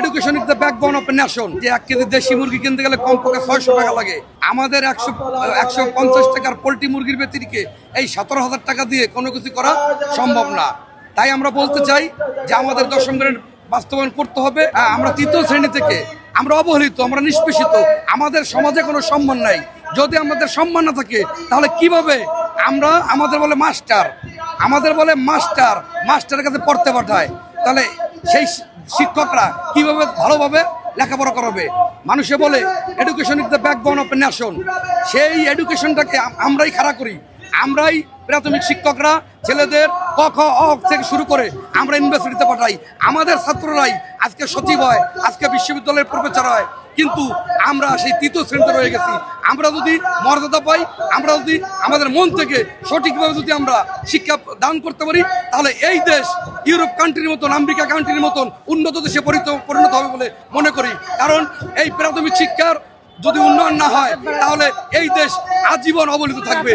Education is the backbone of a nation. যে 1 KG দেশি মুরগি কিনতে গেলে কমপক্ষে 600 টাকা লাগে, আমাদের 150 টাকার পোল্ট্রি মুরগির ব্যতিরিকে এই 17,000 টাকা দিয়ে কোনো কিছু করা সম্ভব না। তাই আমরা বলতে চাই যে আমাদের 10ম গ্রেড বাস্তবায়ন করতে হবে। আমরা 3য় শ্রেণী থেকে আমরা অবহেলিত, আমরা নিষ্পেষিত, আমাদের সমাজে কোনো সম্মান নাই। যদি আমাদের সম্মান না থাকে তাহলে কিভাবে আমরা আমাদের বলে মাস্টারের কাছে পড়তে পাঠায়, তাহলে সেই শিক্ষকরা কিভাবে ভালোভাবে লেখাপড়া করাবে? মানুষে বলে education is the backbone of a nation. সেই এডুকেশনটাকে আমরাই খাড়া করি, আমরাই প্রাথমিক শিক্ষকরা ছেলেদের ক খ অ থেকে শুরু করে আমরা ইউনিভার্সিটিতে পাঠাই। আমাদের ছাত্ররাই আজকে সচিব হয়, আজকে বিশ্ববিদ্যালয়ের প্রফেসর হয়, কিন্তু আমরা সেই 3য় শ্রেণীতে রয়ে গেছি। আমরা যদি মর্যাদা পাই, আমরা যদি আমাদের মন থেকে সঠিকভাবে যদি আমরা শিক্ষা দান করতে পারি, তাহলে এই দেশ ইউরোপ কান্ট্রির মতন, আমেরিকা কান্ট্রির মতন উন্নত দেশে পরিণত হবে বলে মনে করি। কারণ এই প্রাথমিক শিক্ষার যদি উন্নয়ন না হয় তাহলে এই দেশ আজীবন অবহেলিত থাকবে।